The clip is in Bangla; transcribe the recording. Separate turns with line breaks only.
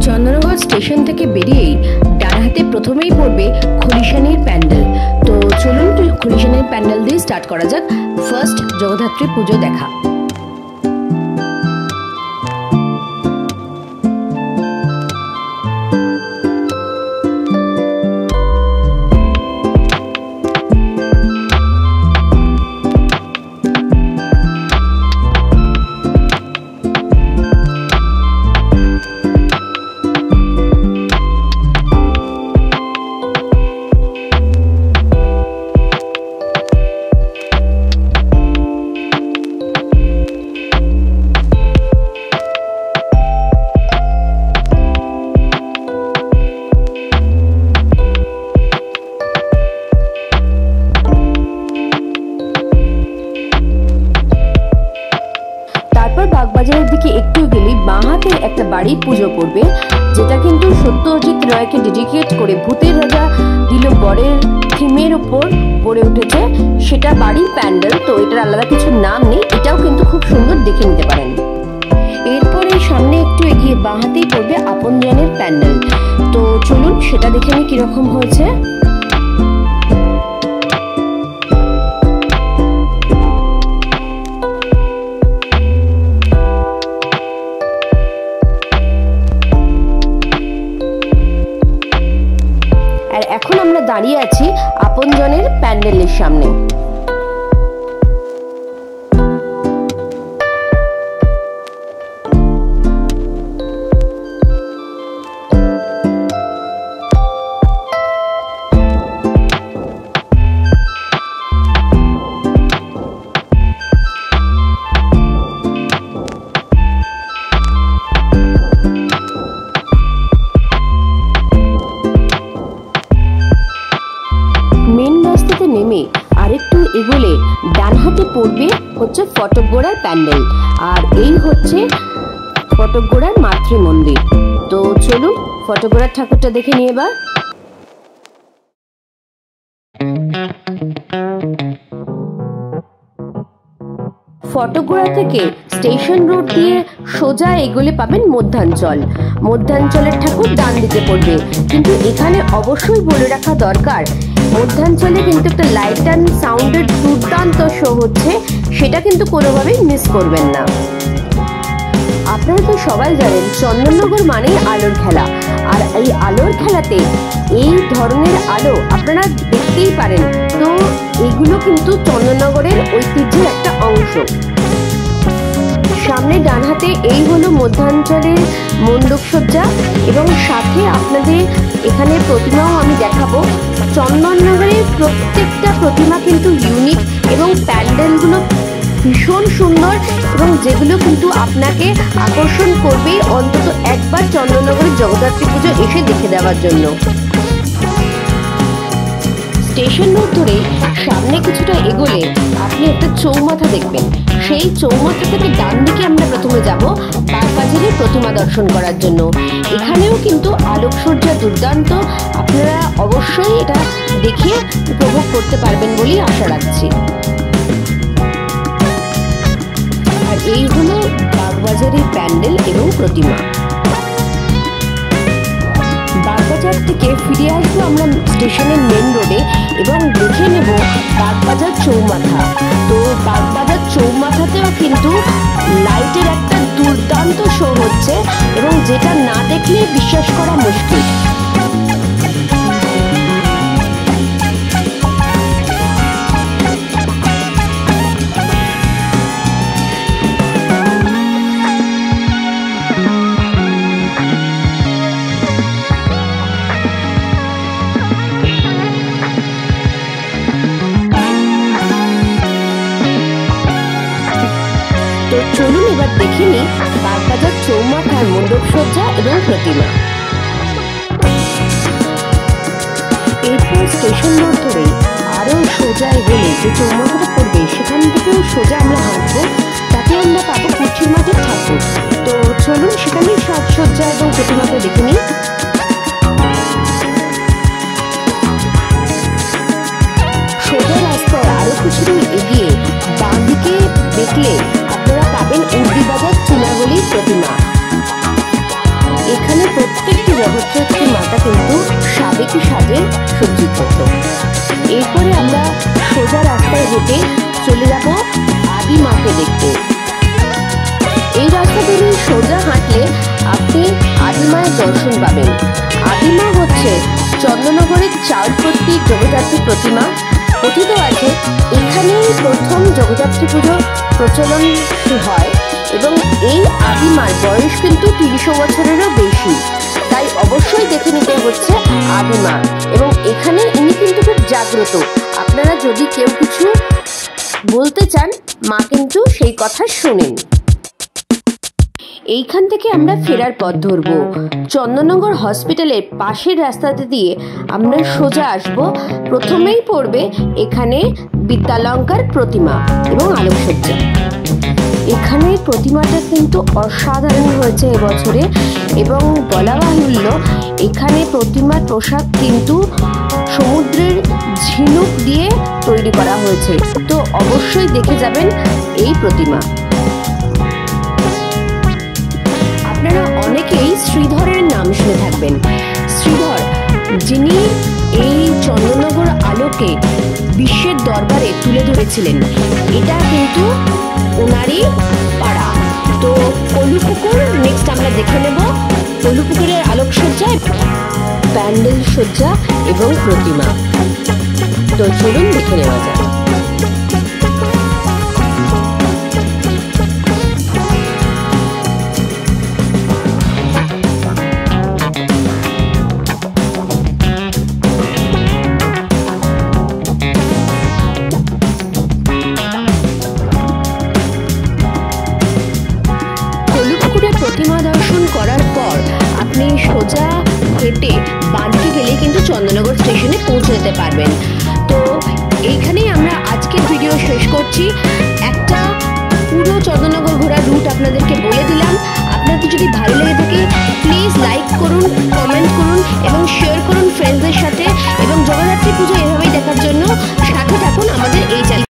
চন্দননগর স্টেশন থেকে বেরিয়েই ডান হাতে প্রথমেই পড়বে খলিশানির প্যান্ডেল। তো চলুন খলিশানির প্যান্ডেল দিয়ে স্টার্ট করা যাক ফার্স্ট জগদ্ধাত্রী পুজো দেখা। বাগবাজারের দিকে একটু গেলে বাঁ হাতে একটা বাড়ির পুজো করবে, যেটা কিন্তু সত্যজিৎ রায়কে ডেডিকেট করে ভূতের রাজা দিল বরের থিমের উপর গড়ে উঠেছে। সেটা বাড়ির প্যান্ডেল, তো এটার আলাদা কিছু নাম নেই, এটাও কিন্তু খুব সুন্দর দেখে নিতে পারেন। এরপরে সামনে একটু এগিয়ে বাঁ হাতেই পড়বে আপনজনের প্যান্ডেল। তো চলুন সেটা দেখে নিই কিরকম হয়েছে। এখন আমরা দাঁড়িয়ে আছি আপনজনের প্যান্ডেলের সামনে। নেমে আরেকটু এগোলে ডান হাতে পড়বে হচ্ছে ফটকগোড়ার প্যান্ডেল, আর এই হচ্ছে ফটকগোড়ার মাতৃ মন্দির। তো চলুন ফটকগোড়ার ঠাকুরটা দেখে নিয়ে এবার। ফটকগোড়া থেকে স্টেশন রোড দিয়ে সোজা এগোলে পাবেন মধ্যাঞ্চল। মধ্যাঞ্চলের ঠাকুর ডান দিকে পড়বে, কিন্তু এখানে অবশ্যই বলে রাখা দরকার মধ্যাঞ্চলে কিন্তু একটা লাইট অ্যান্ড সাউন্ডের দুর্দান্ত শো হচ্ছে, সেটা কিন্তু কোনোভাবেই মিস করবেন না। আপনারা তো সবাই জানেন চন্দননগর মানেই আলোর খেলা, আর এই আলোর খেলাতে এই ধরনের আলো আপনারা দেখতেই পারেন। তো এগুলো কিন্তু চন্দননগরের ঐতিহ্যের একটা অংশ। সামনে ডান হাতে এই হলো মধ্যাঞ্চলের মণ্ডপসজ্জা, এবং সাথে আপনাদের এখানে প্রতিমাও আমি দেখাবো। চন্দননগরের প্রত্যেকটা প্রতিমা কিন্তু ইউনিক এবং প্যান্ডেলগুলো ভীষণ সুন্দর, এবং যেগুলো কিন্তু আপনাকে আকর্ষণ করবে অন্তত একবার চন্দননগরের জগদ্ধাত্রী পুজো এসে দেখে দেওয়ার জন্য। স্টেশন রোড ধরে সামনে কিছুটা এগোলে আপনি একটা চৌমাথা দেখবেন। সেই চৌমাথা থেকে ডান দিকে আমরা প্রথমে যাব বাগবাজারের প্রতিমা দর্শন করার জন্য। এখানেও কিন্তু আলোকসজ্জা দুর্দান্ত, আপনারা অবশ্যই এটা দেখে উপভোগ করতে পারবেন বলেই আশা রাখছি। আর এই হলো বাগবাজারের প্যান্ডেল এবং প্রতিমা। বাগবাজার থেকে ফিরে আসবো আমরা স্টেশনের মেন রোডে এবং দেখে নেব বাগবাজার চৌমাথা। তো বাগবাজার চৌমাথাতেও কিন্তু লাইটের একটা দুর্দান্ত শো হচ্ছে, এবং যেটা না দেখলে বিশ্বাস করা মুশকিল। তো চলুন এবার দেখে নিই বাগবাজার চৌমাথার মণ্ডপসজ্জা এবং প্রতিমা। এরপর স্টেশন রোড ধরে আরো সোজা এগোলে যে চৌমাথাটা পড়বে সেখান থেকেও সোজা আমরা হাঁটবো, তাতে আমরা পাবো পুঁথির মাঠের ঠাকুর। তো চলুন সেখানে সাজসজ্জা এবং প্রতিমাকে দেখে নিই। সোজা রাস্তায় আরো কিছু দূর এগিয়ে বাঁ দিকে দেখলে আপনারা পাবেন উর্দিবাজার চুনাগলির প্রতিমা। এখানে জগদ্ধাত্রী মাতা কিন্তু সাবেকি সাজে সজ্জিত হতো। এরপরে আমরা সোজা রাস্তায় হেঁটে চলে যাব আদি মাকে দেখতে। এই রাস্তা দিয়ে সোজা হাঁটলে আপনি আদি মায়ের দর্শন পাবেন। আদি মা হচ্ছে চন্দননগরের চাউলপট্টি জগদ্ধাত্রী প্রতিমা। কথিত আছে এখানেই প্রথম জগদ্ধাত্রী পুজো প্রচলন হয় এবং এই আদি মার বয়স কিন্তু ৩০০ বছরেরও বেশি, তাই অবশ্যই দেখে নিতে হচ্ছে আদি মা। এবং এখানে ইনি কিন্তু খুব জাগ্রত। আপনারা যদি কেউ কিছু বলতে চান, মা কিন্তু সেই কথা শোনেন। এইখান থেকে আমরা ফেরার পথ ধরবো। চন্দননগর হসপিটালের পাশের রাস্তাতে দিয়ে আমরা সোজা আসব। প্রথমেই পড়বে এখানে বিদ্যালঙ্কার প্রতিমা এবং আলোকসজ্জা। এখানে প্রতিমাটা কিন্তু অসাধারণ হয়েছে এবছরে এবং বলা বাহুল্য এখানে প্রতিমার পোশাক কিন্তু সমুদ্রের ঝিনুক দিয়ে তৈরি করা হয়েছে। তো অবশ্যই দেখে যাবেন এই প্রতিমা। আপনারা অনেকেই শ্রীধরের নাম শুনে থাকবেন। শ্রীধর যিনি এই চন্দননগর আলোকে বিশ্বের দরবারে তুলে ধরেছিলেন, এটা কিন্তু ওনারই পাড়া। তো কলুপুকুর নেক্সট আমরা দেখে নেব। কলুপুকুরের আলোকসজ্জা, প্যান্ডেল সজ্জা এবং প্রতিমা। তো চলুন দেখে নেওয়া যায়। প্রতিমা দর্শন করার পর আপনি সোজা হেঁটে বাঁদিকে গেলে কিন্তু চন্দননগর স্টেশনে পৌঁছে যেতে পারবেন। তো এইখানেই আমরা আজকের ভিডিও শেষ করছি। একটা পুরো চন্দননগর ঘোরার রুট আপনাদেরকে বলে দিলাম। আপনাদের যদি ভালো লেগে থাকে প্লিজ লাইক করুন, কমেন্ট করুন এবং শেয়ার করুন ফ্রেন্ডসদের সাথে। এবং জগদ্ধাত্রী পুজো এভাবেই দেখার জন্য